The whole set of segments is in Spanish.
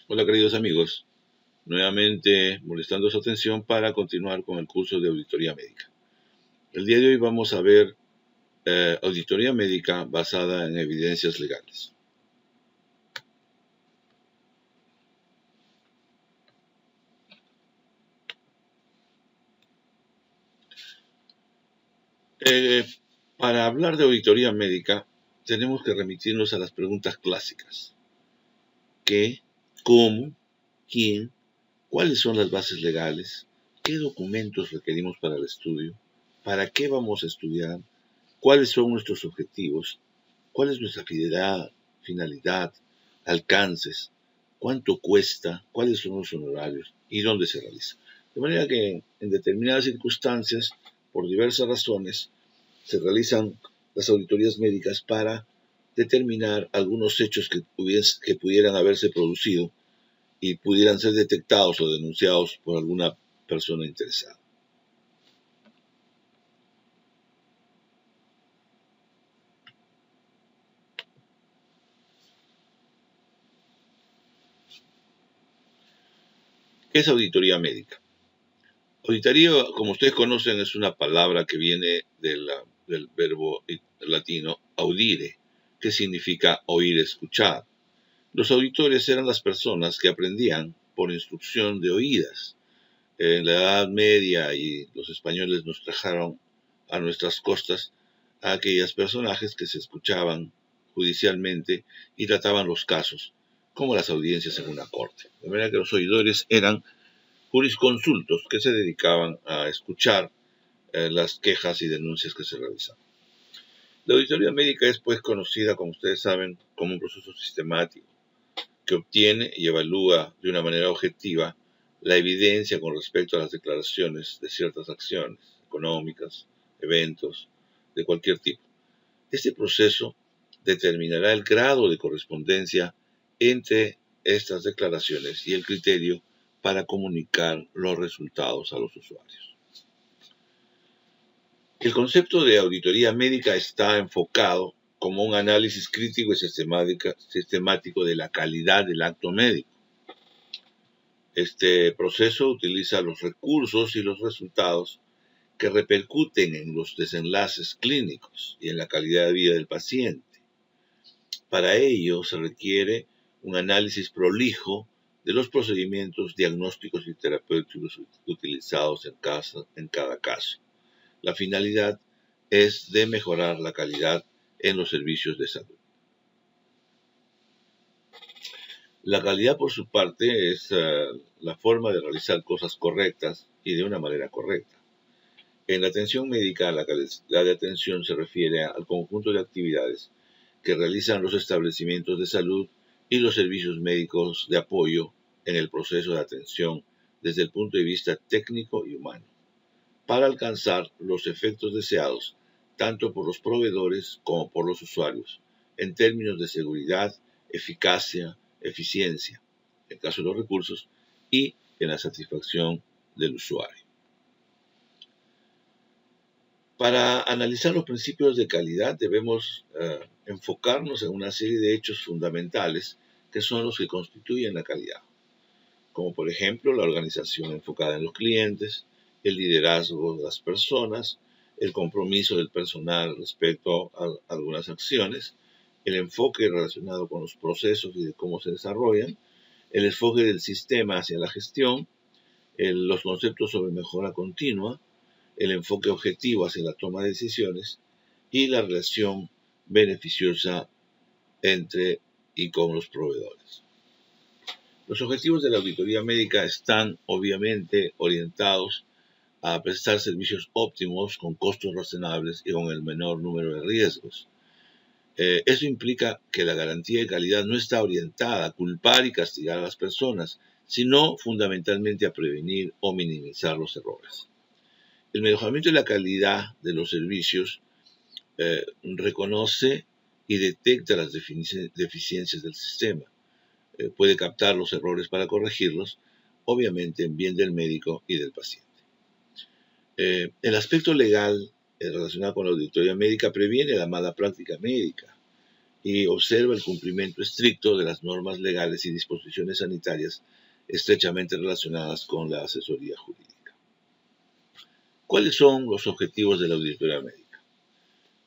Hola queridos amigos, nuevamente molestando su atención para continuar con el curso de auditoría médica. El día de hoy vamos a ver auditoría médica basada en evidencias legales. Eh, para hablar de auditoría médica tenemos que remitirnos a las preguntas clásicas. ¿Qué? ¿Cómo? ¿Quién? ¿Cuáles son las bases legales? ¿Qué documentos requerimos para el estudio? ¿Para qué vamos a estudiar? ¿Cuáles son nuestros objetivos? ¿Cuál es nuestra finalidad, alcances? ¿Cuánto cuesta? ¿Cuáles son los honorarios? ¿Y dónde se realiza? De manera que en determinadas circunstancias, por diversas razones, se realizan las auditorías médicas para determinar algunos hechos que pudieran haberse producido y pudieran ser detectados o denunciados por alguna persona interesada. ¿Qué es auditoría médica? Auditoría, como ustedes conocen, es una palabra que viene del verbo latino audire, que significa oír, escuchar. Los auditores eran las personas que aprendían por instrucción de oídas. En la Edad Media y los españoles nos trajeron a nuestras costas a aquellos personajes que se escuchaban judicialmente y trataban los casos, como las audiencias en una corte. De manera que los oidores eran jurisconsultos que se dedicaban a escuchar las quejas y denuncias que se realizaban. La auditoría médica es pues conocida, como ustedes saben, como un proceso sistemático que obtiene y evalúa de una manera objetiva la evidencia con respecto a las declaraciones de ciertas acciones económicas, eventos, de cualquier tipo. Este proceso determinará el grado de correspondencia entre estas declaraciones y el criterio para comunicar los resultados a los usuarios. El concepto de auditoría médica está enfocado como un análisis crítico y sistemático de la calidad del acto médico. Este proceso utiliza los recursos y los resultados que repercuten en los desenlaces clínicos y en la calidad de vida del paciente. Para ello se requiere un análisis prolijo de los procedimientos diagnósticos y terapéuticos utilizados en cada caso. La finalidad es de mejorar la calidad en los servicios de salud. La calidad, por su parte, es la forma de realizar cosas correctas y de una manera correcta. En la atención médica, la calidad de atención se refiere al conjunto de actividades que realizan los establecimientos de salud y los servicios médicos de apoyo en el proceso de atención desde el punto de vista técnico y humano, para alcanzar los efectos deseados tanto por los proveedores como por los usuarios, en términos de seguridad, eficacia, eficiencia, en el caso de los recursos, y en la satisfacción del usuario. Para analizar los principios de calidad debemos enfocarnos en una serie de hechos fundamentales que son los que constituyen la calidad, como por ejemplo la organización enfocada en los clientes, el liderazgo de las personas, el compromiso del personal respecto a algunas acciones, el enfoque relacionado con los procesos y de cómo se desarrollan, el enfoque del sistema hacia la gestión, los conceptos sobre mejora continua, el enfoque objetivo hacia la toma de decisiones y la relación beneficiosa entre y con los proveedores. Los objetivos de la auditoría médica están obviamente orientados a prestar servicios óptimos con costos razonables y con el menor número de riesgos. Eso implica que la garantía de calidad no está orientada a culpar y castigar a las personas, sino fundamentalmente a prevenir o minimizar los errores. El mejoramiento de la calidad de los servicios reconoce y detecta las deficiencias del sistema. Puede captar los errores para corregirlos, obviamente en bien del médico y del paciente. El aspecto legal relacionado con la auditoría médica previene la mala práctica médica. y observa el cumplimiento estricto de las normas legales y disposiciones sanitarias estrechamente relacionadas con la asesoría jurídica. ¿Cuáles son los objetivos de la auditoría médica?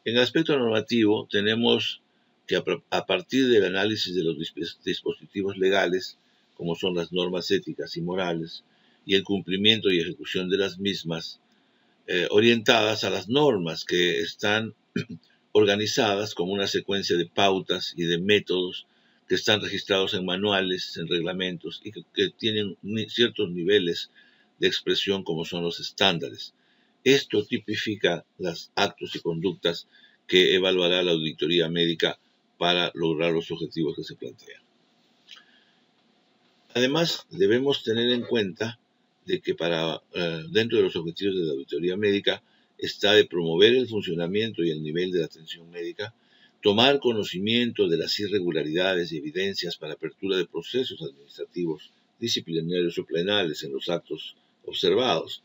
En el aspecto normativo tenemos que a partir del análisis de los dispositivos legales, como son las normas éticas y morales, y el cumplimiento y ejecución de las mismas, orientadas a las normas que están organizadas como una secuencia de pautas y de métodos que están registrados en manuales, en reglamentos y que tienen ciertos niveles de expresión como son los estándares. Esto tipifica los actos y conductas que evaluará la auditoría médica para lograr los objetivos que se plantean. Además, debemos tener en cuenta de que dentro de los objetivos de la auditoría médica está de promover el funcionamiento y el nivel de la atención médica, tomar conocimiento de las irregularidades y evidencias para apertura de procesos administrativos, disciplinarios o penales en los actos observados,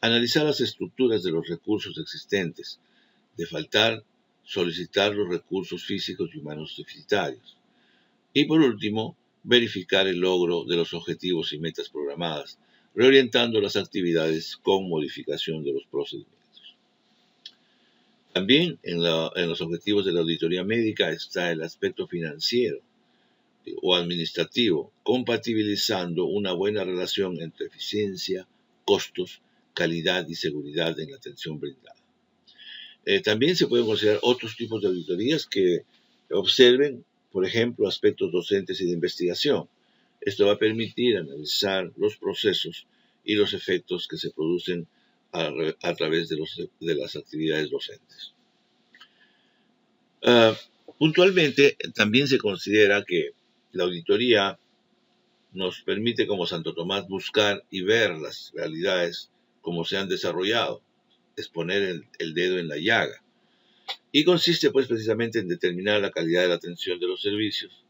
analizar las estructuras de los recursos existentes, de faltar, solicitar los recursos físicos y humanos deficitarios. Y por último, verificar el logro de los objetivos y metas programadas, reorientando las actividades con modificación de los procedimientos. También en los objetivos de la auditoría médica está el aspecto financiero o administrativo, compatibilizando una buena relación entre eficiencia, costos, calidad y seguridad en la atención brindada. También se pueden considerar otros tipos de auditorías que observen, por ejemplo, aspectos docentes y de investigación. Esto va a permitir analizar los procesos y los efectos que se producen a través de las actividades docentes. Puntualmente, también se considera que la auditoría nos permite como Santo Tomás buscar y ver las realidades como se han desarrollado, es poner el dedo en la llaga. Y consiste pues precisamente en determinar la calidad de la atención de los servicios,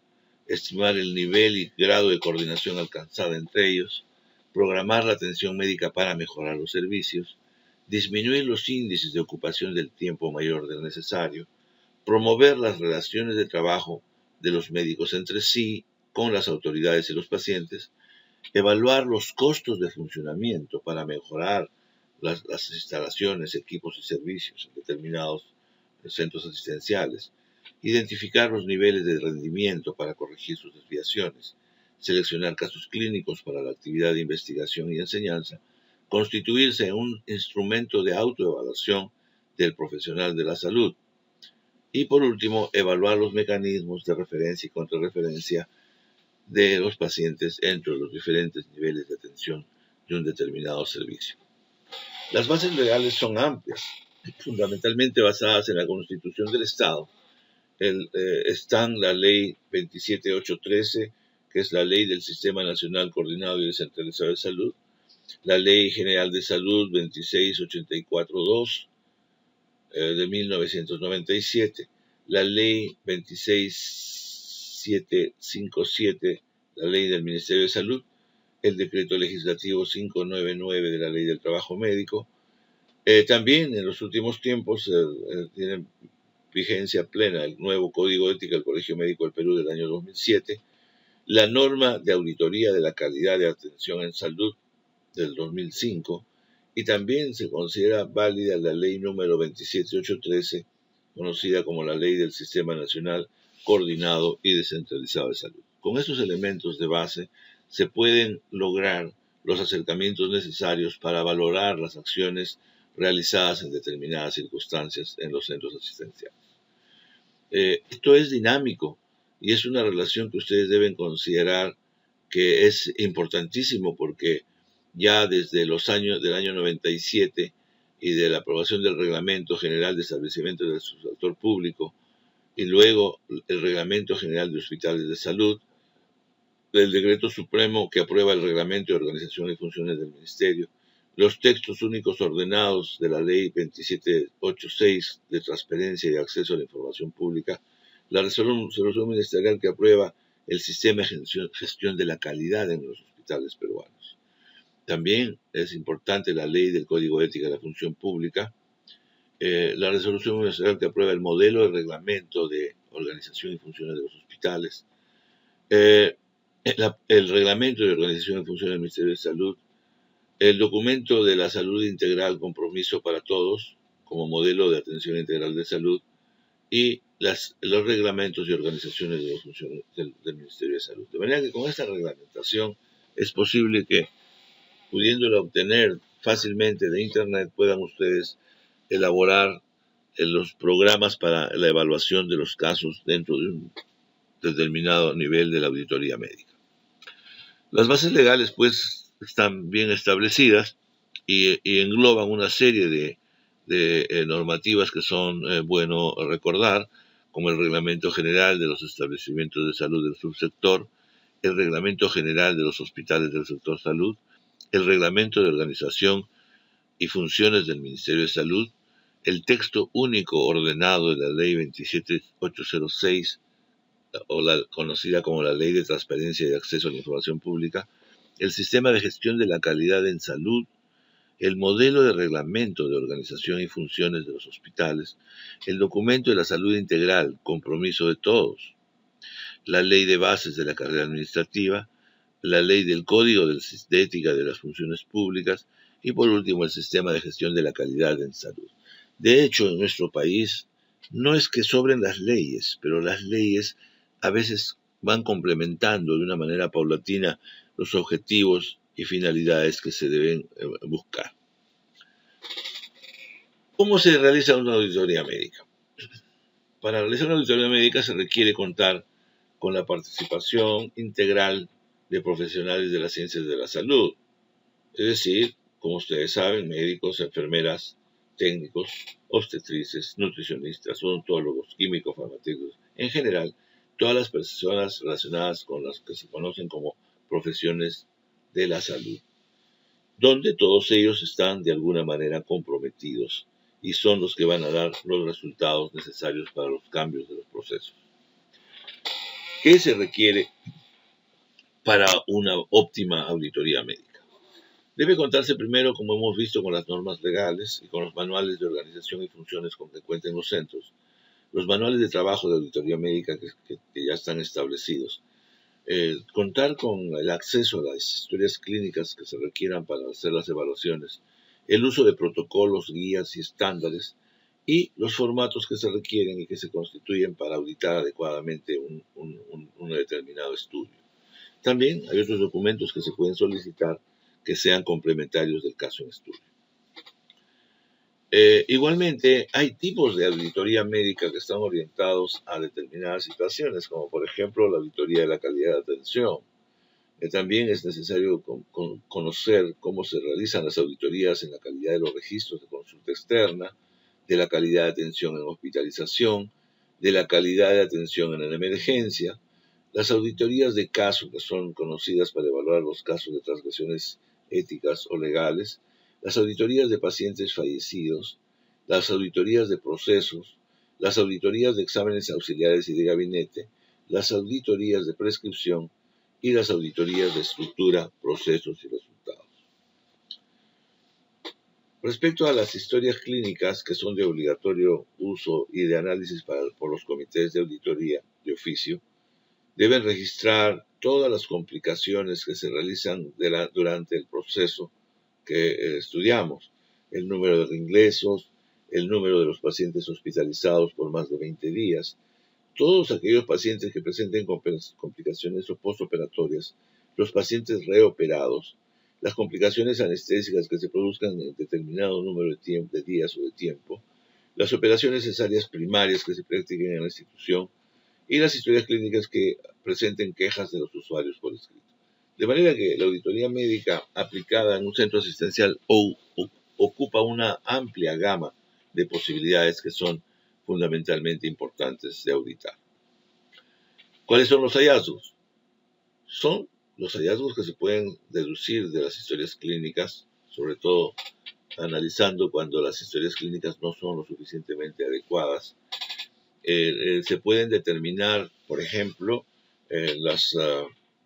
estimar el nivel y grado de coordinación alcanzada entre ellos, programar la atención médica para mejorar los servicios, disminuir los índices de ocupación del tiempo mayor del necesario, promover las relaciones de trabajo de los médicos entre sí, con las autoridades y los pacientes, evaluar los costos de funcionamiento para mejorar las instalaciones, equipos y servicios en determinados centros asistenciales, identificar los niveles de rendimiento para corregir sus desviaciones, seleccionar casos clínicos para la actividad de investigación y enseñanza, constituirse en un instrumento de autoevaluación del profesional de la salud y, por último, evaluar los mecanismos de referencia y contrarreferencia de los pacientes entre los diferentes niveles de atención de un determinado servicio. Las bases legales son amplias, fundamentalmente basadas en la Constitución del Estado. Están la Ley 27813, que es la Ley del Sistema Nacional Coordinado y Descentralizado de Salud, la Ley General de Salud 26842 de 1997, la Ley 26757, la Ley del Ministerio de Salud, el Decreto Legislativo 599 de la Ley del Trabajo Médico. También en los últimos tiempos tiene vigencia plena el nuevo Código de Ética del Colegio Médico del Perú del año 2007, la norma de auditoría de la calidad de atención en salud del 2005, y también se considera válida la ley número 27813, conocida como la Ley del Sistema Nacional Coordinado y Descentralizado de Salud. Con estos elementos de base se pueden lograr los acercamientos necesarios para valorar las acciones realizadas en determinadas circunstancias en los centros asistenciales. Esto es dinámico y es una relación que ustedes deben considerar que es importantísimo porque ya desde los años del año 97 y de la aprobación del Reglamento General de Establecimiento del Sector Público y luego el Reglamento General de Hospitales de Salud, del Decreto Supremo que aprueba el Reglamento de Organización y Funciones del Ministerio, los textos únicos ordenados de la Ley 2786 de Transparencia y Acceso a la Información Pública, la resolución ministerial que aprueba el Sistema de Gestión de la Calidad en los hospitales peruanos. También es importante la Ley del Código de Ética de la Función Pública, la resolución ministerial que aprueba el modelo de reglamento de organización y funciones de los hospitales, eh, el reglamento de organización y funciones del Ministerio de Salud, el documento de la salud integral, compromiso para todos, como modelo de atención integral de salud, y los reglamentos y organizaciones de las funciones del Ministerio de Salud. De manera que con esta reglamentación es posible que, pudiéndola obtener fácilmente de Internet, puedan ustedes elaborar los programas para la evaluación de los casos dentro de un determinado nivel de la auditoría médica. Las bases legales, pues, están bien establecidas y engloban una serie de normativas que son bueno recordar, como el Reglamento General de los Establecimientos de Salud del Subsector, el Reglamento General de los Hospitales del Sector Salud, el Reglamento de Organización y Funciones del Ministerio de Salud, el texto único ordenado de la Ley 27806, o la conocida como la Ley de Transparencia y Acceso a la Información Pública, el Sistema de Gestión de la Calidad en Salud, el modelo de reglamento de organización y funciones de los hospitales, el documento de la salud integral, compromiso de todos, la ley de bases de la carrera administrativa, la ley del Código de Ética de las Funciones Públicas y por último el sistema de gestión de la calidad en salud. De hecho, en nuestro país no es que sobren las leyes, pero las leyes a veces van complementando de una manera paulatina los objetivos y finalidades que se deben buscar. ¿Cómo se realiza una auditoría médica? Para realizar una auditoría médica se requiere contar con la participación integral de profesionales de las ciencias de la salud, es decir, como ustedes saben, médicos, enfermeras, técnicos, obstetrices, nutricionistas, odontólogos, químicos, farmacéuticos, en general, todas las personas relacionadas con las que se conocen como profesiones de la salud, donde todos ellos están de alguna manera comprometidos y son los que van a dar los resultados necesarios para los cambios de los procesos. ¿Qué se requiere para una óptima auditoría médica? Debe contarse primero, como hemos visto, con las normas legales y con los manuales de organización y funciones con que cuenten los centros, los manuales de trabajo de auditoría médica que ya están establecidos, contar con el acceso a las historias clínicas que se requieran para hacer las evaluaciones, el uso de protocolos, guías y estándares, y los formatos que se requieren y que se constituyen para auditar adecuadamente un determinado estudio. También hay otros documentos que se pueden solicitar que sean complementarios del caso en estudio. Igualmente, hay tipos de auditoría médica que están orientados a determinadas situaciones, como por ejemplo la auditoría de la calidad de atención. También es necesario conocer cómo se realizan las auditorías en la calidad de los registros de consulta externa, de la calidad de atención en hospitalización, de la calidad de atención en la emergencia, las auditorías de caso, que son conocidas para evaluar los casos de transgresiones éticas o legales, las auditorías de pacientes fallecidos, las auditorías de procesos, las auditorías de exámenes auxiliares y de gabinete, las auditorías de prescripción y las auditorías de estructura, procesos y resultados. Respecto a las historias clínicas, que son de obligatorio uso y de análisis por los comités de auditoría de oficio, deben registrar todas las complicaciones que se realizan durante el proceso que estudiamos, el número de reingresos, el número de los pacientes hospitalizados por más de 20 días, todos aquellos pacientes que presenten complicaciones postoperatorias, los pacientes reoperados, las complicaciones anestésicas que se produzcan en determinado número de días o de tiempo, las operaciones cesarias primarias que se practiquen en la institución y las historias clínicas que presenten quejas de los usuarios por escrito. De manera que la auditoría médica aplicada en un centro asistencial ocupa una amplia gama de posibilidades que son fundamentalmente importantes de auditar. ¿Cuáles son los hallazgos? Son los hallazgos que se pueden deducir de las historias clínicas, sobre todo analizando cuando las historias clínicas no son lo suficientemente adecuadas. Se pueden determinar, por ejemplo, los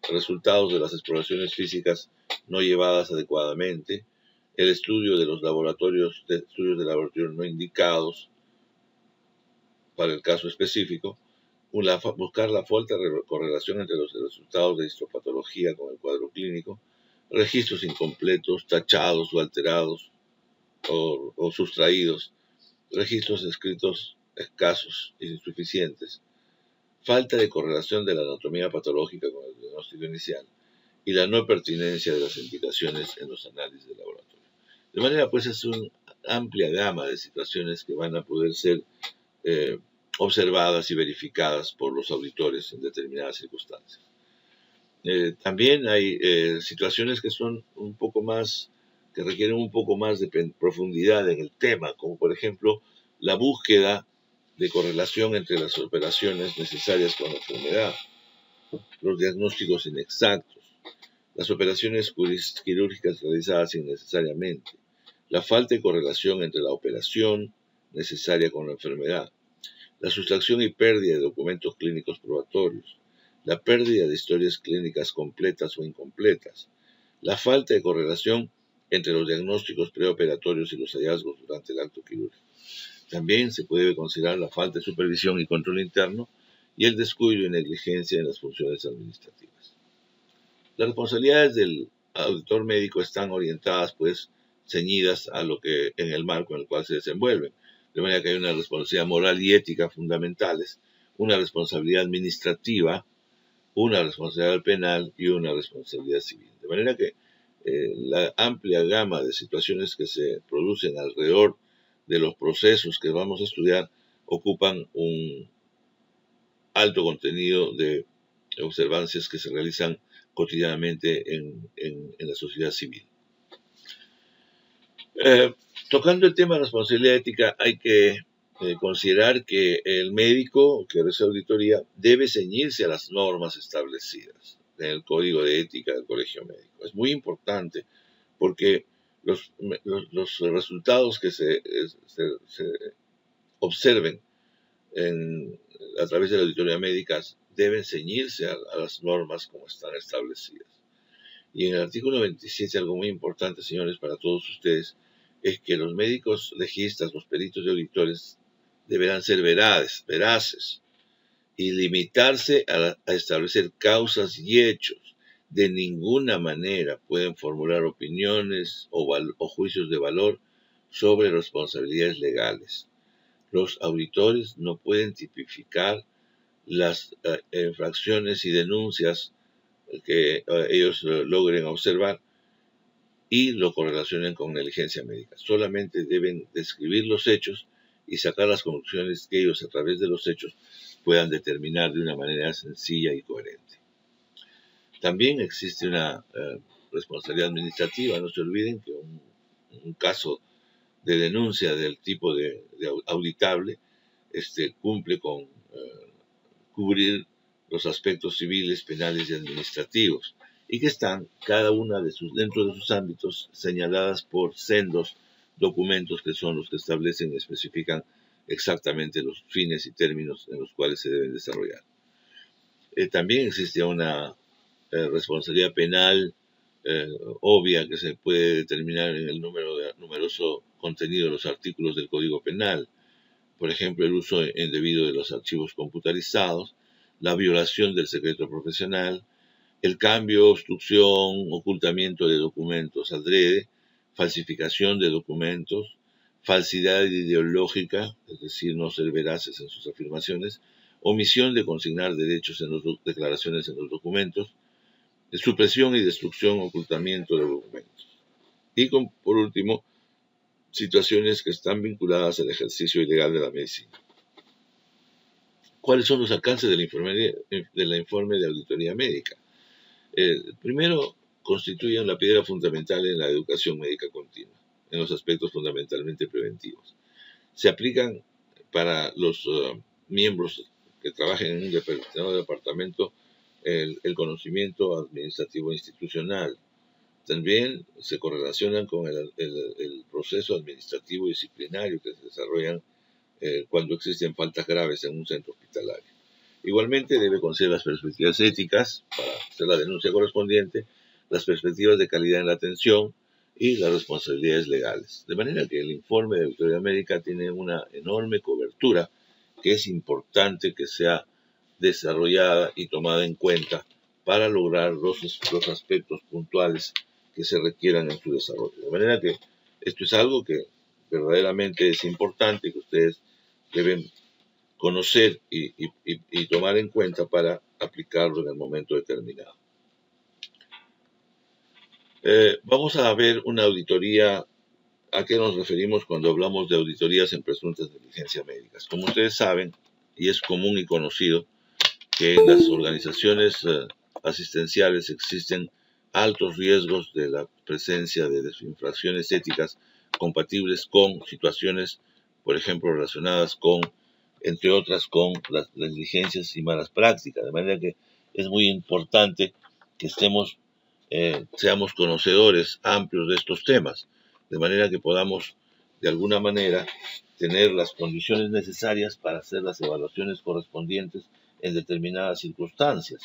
resultados de las exploraciones físicas no llevadas adecuadamente, el estudio de los estudios de laboratorio no indicados para el caso específico, buscar la falta de correlación entre los resultados de histopatología con el cuadro clínico, registros incompletos, tachados o alterados o sustraídos, registros escritos escasos e insuficientes, falta de correlación de la anatomía patológica con el diagnóstico inicial y la no pertinencia de las indicaciones en los análisis de laboratorio. De manera, pues, es una amplia gama de situaciones que van a poder ser observadas y verificadas por los auditores en determinadas circunstancias. También hay situaciones que son un poco más, que requieren un poco más de profundidad en el tema, como por ejemplo la búsqueda de correlación entre las operaciones necesarias con la enfermedad, los diagnósticos inexactos, las operaciones quirúrgicas realizadas innecesariamente, la falta de correlación entre la operación necesaria con la enfermedad, la sustracción y pérdida de documentos clínicos probatorios, la pérdida de historias clínicas completas o incompletas, la falta de correlación entre los diagnósticos preoperatorios y los hallazgos durante el acto quirúrgico. También se puede considerar la falta de supervisión y control interno y el descuido y negligencia en las funciones administrativas. Las responsabilidades del auditor médico están orientadas, pues, ceñidas a lo que en el marco en el cual se desenvuelven. De manera que hay una responsabilidad moral y ética fundamentales, una responsabilidad administrativa, una responsabilidad penal y una responsabilidad civil. De manera que la amplia gama de situaciones que se producen alrededor de los procesos que vamos a estudiar ocupan un alto contenido de observancias que se realizan cotidianamente en la sociedad civil. Tocando el tema de responsabilidad ética, hay que considerar que el médico que realiza auditoría debe ceñirse a las normas establecidas en el Código de Ética del Colegio Médico. Es muy importante porque los resultados que se observen a través de la auditoría médica deben ceñirse a las normas como están establecidas. Y en el artículo 27, algo muy importante, señores, para todos ustedes, es que los médicos legistas, los peritos y auditores deberán ser veraces y limitarse a establecer causas y hechos. De ninguna manera pueden formular opiniones o juicios de valor sobre responsabilidades legales. Los auditores no pueden tipificar las infracciones y denuncias que ellos logren observar y lo correlacionen con negligencia médica. Solamente deben describir los hechos y sacar las conclusiones que ellos a través de los hechos puedan determinar de una manera sencilla y coherente. También existe una responsabilidad administrativa. No se olviden que un caso de denuncia del tipo de auditable cumple con cubrir los aspectos civiles, penales y administrativos, y que están cada una dentro de sus ámbitos señaladas por sendos documentos que son los que establecen y especifican exactamente los fines y términos en los cuales se deben desarrollar. También existe una responsabilidad penal obvia que se puede determinar en el numeroso contenido de los artículos del Código Penal. Por ejemplo, el uso indebido de los archivos computarizados, la violación del secreto profesional, el cambio, obstrucción, ocultamiento de documentos adrede, falsificación de documentos, falsidad ideológica, es decir, no ser veraces en sus afirmaciones, omisión de consignar derechos en las declaraciones en los documentos, supresión y destrucción, ocultamiento de documentos. Y por último, situaciones que están vinculadas al ejercicio ilegal de la medicina. ¿Cuáles son los alcances del informe de auditoría médica? Primero, constituyen la piedra fundamental en la educación médica continua, en los aspectos fundamentalmente preventivos. Se aplican para los miembros que trabajen en un determinado departamento el conocimiento administrativo institucional. También se correlacionan con el proceso administrativo disciplinario que se desarrollan cuando existen faltas graves en un centro hospitalario. Igualmente debe considerar las perspectivas éticas para hacer la denuncia correspondiente, las perspectivas de calidad en la atención y las responsabilidades legales. De manera que el informe de auditoría médica tiene una enorme cobertura que es importante que sea desarrollada y tomada en cuenta para lograr los aspectos puntuales que se requieran en su desarrollo. De manera que esto es algo que verdaderamente es importante, que ustedes deben conocer y tomar en cuenta para aplicarlo en el momento determinado. Vamos a ver una auditoría. ¿A qué nos referimos cuando hablamos de auditorías en presuntas negligencias médicas? Como ustedes saben, y es común y conocido, que en las organizaciones asistenciales existen altos riesgos de la presencia de infracciones éticas compatibles con situaciones, por ejemplo, relacionadas con, entre otras, con las negligencias y malas prácticas. De manera que es muy importante que seamos conocedores amplios de estos temas, de manera que podamos, de alguna manera, tener las condiciones necesarias para hacer las evaluaciones correspondientes en determinadas circunstancias.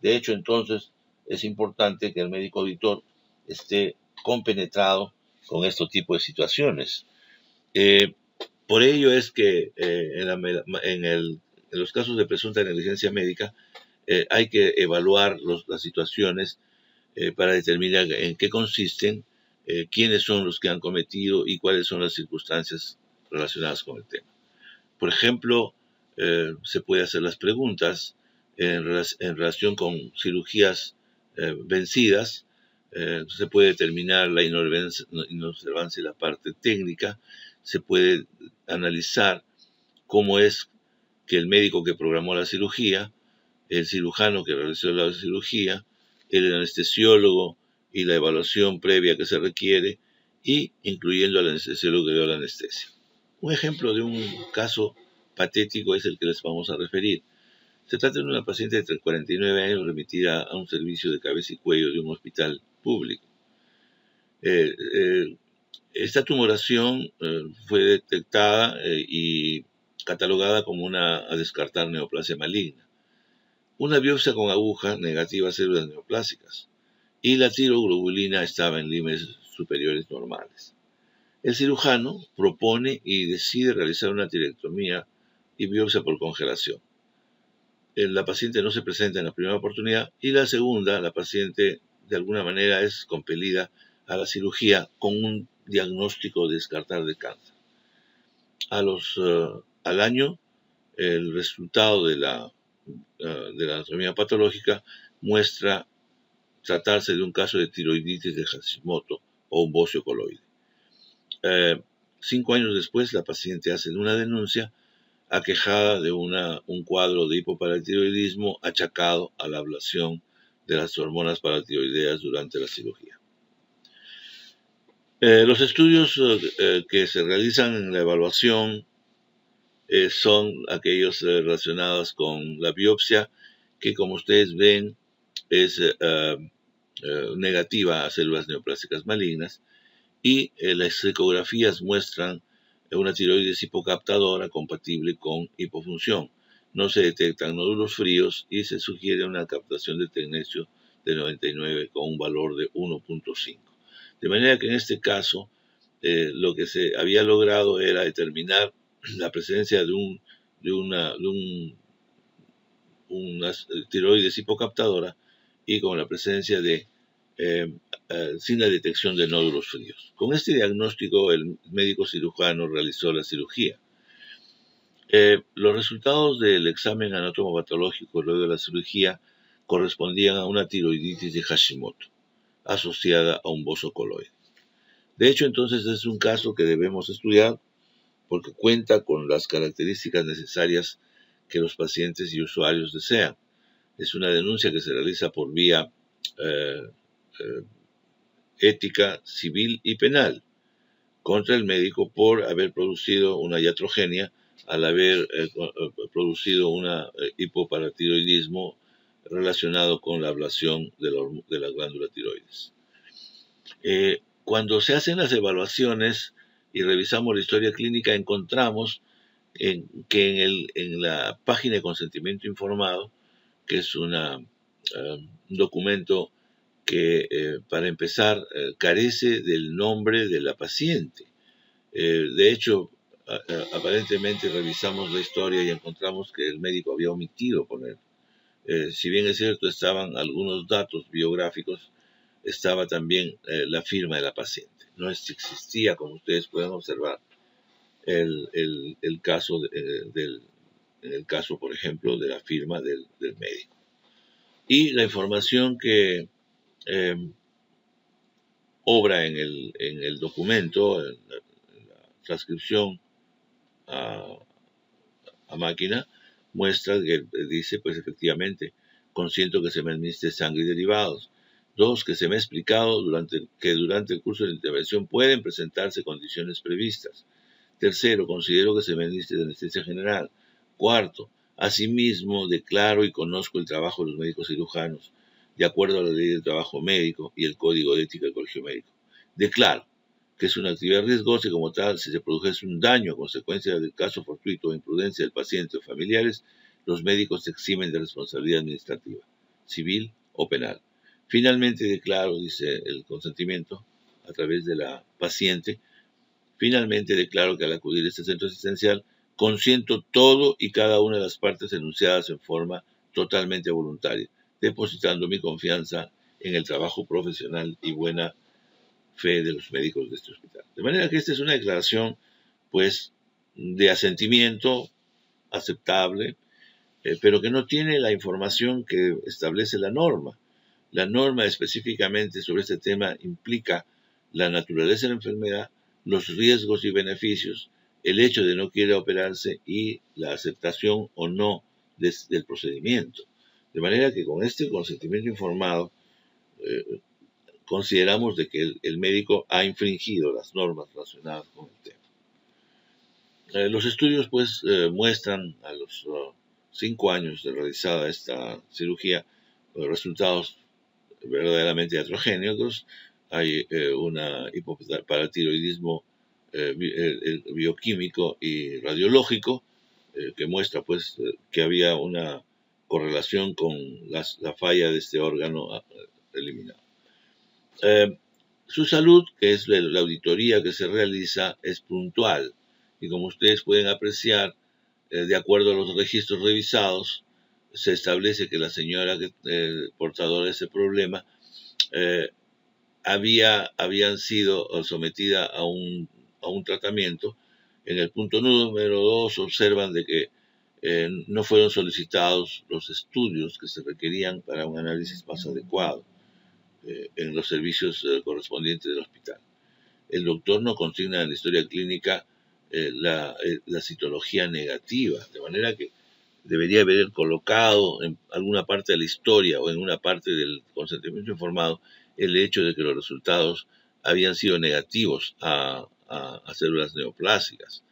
De hecho, entonces, es importante que el médico auditor esté compenetrado con este tipo de situaciones. Por ello es que en los casos de presunta negligencia médica hay que evaluar las situaciones para determinar en qué consisten, quiénes son los que han cometido y cuáles son las circunstancias relacionadas con el tema. Por ejemplo, se puede hacer las preguntas en relación con cirugías vencidas, se puede determinar la inobservancia de la parte técnica, se puede analizar cómo es que el médico que programó la cirugía, el cirujano que realizó la cirugía, el anestesiólogo y la evaluación previa que se requiere, y incluyendo al anestesiólogo que dio la anestesia. Un ejemplo de un caso patético es el que les vamos a referir. Se trata de una paciente de 49 años remitida a un servicio de cabeza y cuello de un hospital público. Esta tumoración fue detectada y catalogada como una a descartar neoplasia maligna. Una biopsia con aguja negativa a células neoplásicas y la tiroglobulina estaba en límites superiores normales. El cirujano propone y decide realizar una tiroidectomía y biopsia por congelación. La paciente no se presenta en la primera oportunidad y la segunda, la paciente de alguna manera es compelida a la cirugía con un diagnóstico de descartar de cáncer. Al año, el resultado de la anatomía patológica muestra tratarse de un caso de tiroiditis de Hashimoto o un bocio coloide. 5 años después, la paciente hace una denuncia aquejada de un cuadro de hipoparatiroidismo achacado a la ablación de las hormonas paratiroideas durante la cirugía. Los estudios que se realizan en la evaluación son aquellos relacionados con la biopsia, que como ustedes ven es negativa a células neoplásicas malignas, y las ecografías muestran una tiroides hipocaptadora compatible con hipofunción. No se detectan nódulos fríos y se sugiere una captación de tecnecio de 99 con un valor de 1.5. De manera que en este caso lo que se había logrado era determinar la presencia de una tiroides hipocaptadora y con la presencia de sin la detección de nódulos fríos. Con este diagnóstico, el médico cirujano realizó la cirugía. Los resultados del examen anatomopatológico luego de la cirugía correspondían a una tiroiditis de Hashimoto, asociada a un bozo coloide. De hecho, entonces es un caso que debemos estudiar porque cuenta con las características necesarias que los pacientes y usuarios desean. Es una denuncia que se realiza por vía ética, civil y penal contra el médico por haber producido una iatrogenia al haber producido un hipoparatiroidismo relacionado con la ablación de la glándula tiroides. Cuando se hacen las evaluaciones y revisamos la historia clínica, encontramos que en la página de consentimiento informado, que es un documento que para empezar carece del nombre de la paciente. De hecho, aparentemente revisamos la historia y encontramos que el médico había omitido poner. Si bien es cierto, estaban algunos datos biográficos, estaba también la firma de la paciente. No existía, como ustedes pueden observar, el caso en el caso, por ejemplo, de la firma del médico. Y la información que eh, obra en el documento, en la transcripción a, a máquina, muestra que dice, pues efectivamente, consiento que se me administre sangre y derivados. Dos, que se me ha explicado que durante el curso de la intervención pueden presentarse condiciones previstas. Tercero, considero que se me administre de anestesia general. Cuarto, asimismo, declaro y conozco el trabajo de los médicos cirujanos, de acuerdo a la ley del trabajo médico y el código de ética del colegio médico. Declaro que es una actividad riesgosa y como tal, si se produjese un daño a consecuencia del caso fortuito o imprudencia del paciente o familiares, los médicos se eximen de responsabilidad administrativa, civil o penal. Finalmente declaro, dice el consentimiento, a través de la paciente, finalmente declaro que al acudir a este centro asistencial, consiento todo y cada una de las partes enunciadas en forma totalmente voluntaria, depositando mi confianza en el trabajo profesional y buena fe de los médicos de este hospital. De manera que esta es una declaración, pues, de asentimiento aceptable, pero que no tiene la información que establece la norma. La norma específicamente sobre este tema implica la naturaleza de la enfermedad, los riesgos y beneficios, el hecho de no querer operarse y la aceptación o no del procedimiento. De manera que con este consentimiento informado, consideramos de que el médico ha infringido las normas relacionadas con el tema. Los estudios pues muestran a los 5 años de realizada esta cirugía resultados verdaderamente heterogéneos. Hay una hipoparatiroidismo bioquímico y radiológico que muestra pues que había una correlación con la falla de este órgano eliminado. Su salud, que es la auditoría que se realiza, es puntual y como ustedes pueden apreciar, de acuerdo a los registros revisados, se establece que la señora portadora de ese problema habían sido sometida a un tratamiento. En el punto número 2 observan de que no fueron solicitados los estudios que se requerían para un análisis más adecuado en los servicios correspondientes del hospital. El doctor no consigna en la historia clínica la citología negativa, de manera que debería haber colocado en alguna parte de la historia o en una parte del consentimiento informado el hecho de que los resultados habían sido negativos a células neoplásicas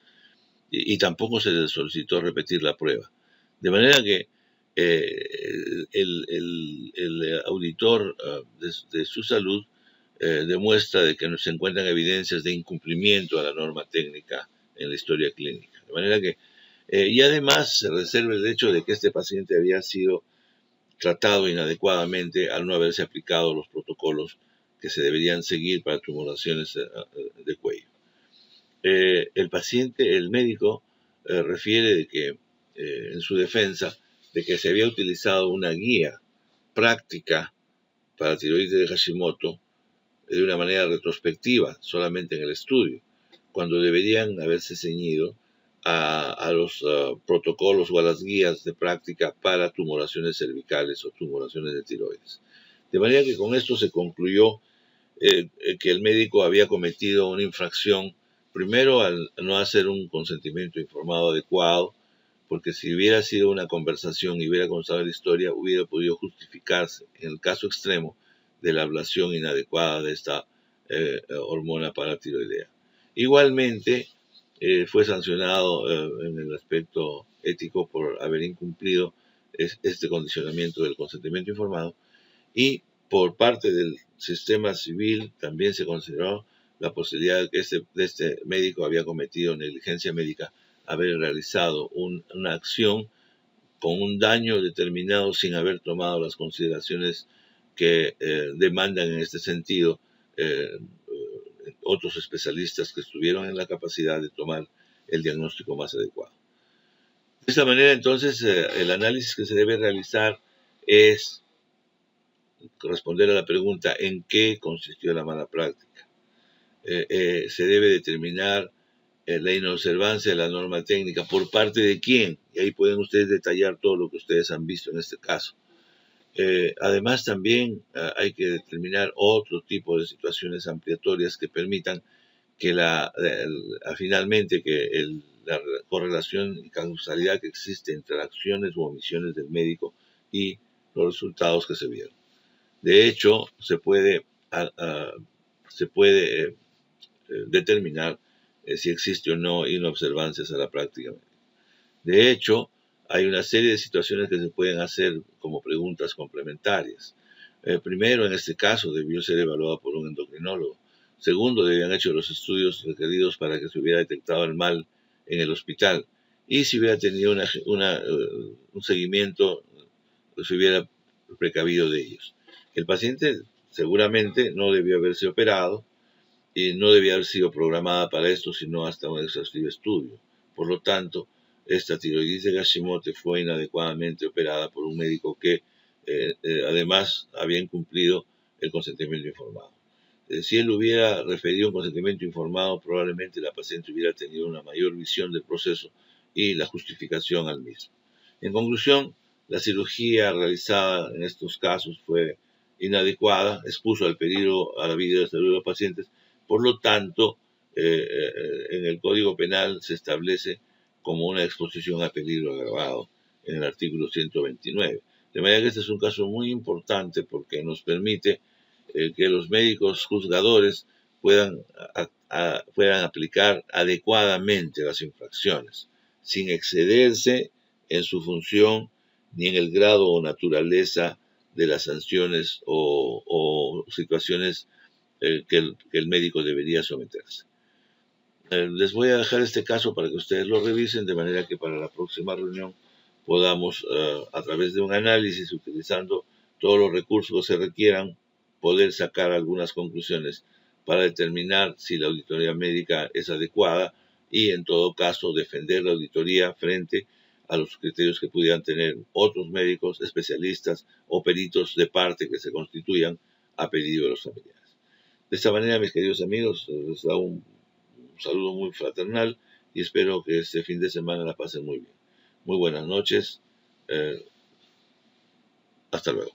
y tampoco se le solicitó repetir la prueba. De manera que el auditor de su salud demuestra de que se encuentran evidencias de incumplimiento a la norma técnica en la historia clínica. De manera que, y además se reserva el hecho de que este paciente había sido tratado inadecuadamente al no haberse aplicado los protocolos que se deberían seguir para tumoraciones de cuello. El médico, refiere de que, en su defensa, de que se había utilizado una guía práctica para tiroides de Hashimoto de una manera retrospectiva, solamente en el estudio, cuando deberían haberse ceñido a los protocolos o a las guías de práctica para tumoraciones cervicales o tumoraciones de tiroides. De manera que con esto se concluyó que el médico había cometido una infracción, primero al no hacer un consentimiento informado adecuado, porque si hubiera sido una conversación y hubiera constado la historia, hubiera podido justificarse, en el caso extremo, de la ablación inadecuada de esta hormona paratiroidea. Igualmente, fue sancionado en el aspecto ético por haber incumplido este condicionamiento del consentimiento informado y por parte del sistema civil también se consideró la posibilidad de que este médico había cometido negligencia médica, haber realizado una acción con un daño determinado sin haber tomado las consideraciones que demandan en este sentido otros especialistas que estuvieron en la capacidad de tomar el diagnóstico más adecuado. De esta manera, entonces, el análisis que se debe realizar es responder a la pregunta ¿en qué consistió la mala práctica? Se debe determinar la inobservancia de la norma técnica por parte de quién, y ahí pueden ustedes detallar todo lo que ustedes han visto en este caso. Además, también hay que determinar otro tipo de situaciones ampliatorias que permitan que finalmente la correlación y causalidad que existe entre las acciones u omisiones del médico y los resultados que se vieron. De hecho, se puede determinar si existe o no inobservancias a la práctica. De hecho, hay una serie de situaciones que se pueden hacer como preguntas complementarias. Primero, en este caso, debió ser evaluada por un endocrinólogo. Segundo, debían hecho los estudios requeridos para que se hubiera detectado el mal en el hospital. Y si hubiera tenido un seguimiento, se hubiera precavido de ellos. El paciente seguramente no debió haberse operado y no debía haber sido programada para esto, sino hasta un exhaustivo estudio. Por lo tanto, esta tiroiditis de Hashimoto fue inadecuadamente operada por un médico que además había incumplido el consentimiento informado. Si él hubiera referido un consentimiento informado, probablemente la paciente hubiera tenido una mayor visión del proceso y la justificación al mismo. En conclusión, la cirugía realizada en estos casos fue inadecuada, expuso al peligro a la vida y la salud de los pacientes. Por lo tanto, en el Código Penal se establece como una exposición a peligro agravado en el artículo 129. De manera que este es un caso muy importante porque nos permite que los médicos juzgadores puedan aplicar adecuadamente las infracciones, sin excederse en su función ni en el grado o naturaleza de las sanciones o situaciones que el médico debería someterse. Les voy a dejar este caso para que ustedes lo revisen, de manera que para la próxima reunión podamos, a través de un análisis, utilizando todos los recursos que se requieran, poder sacar algunas conclusiones para determinar si la auditoría médica es adecuada y, en todo caso, defender la auditoría frente a los criterios que pudieran tener otros médicos, especialistas o peritos de parte que se constituyan a pedido de los familiares. De esta manera, mis queridos amigos, les da un saludo muy fraternal y espero que este fin de semana la pasen muy bien. Muy buenas noches. Hasta luego.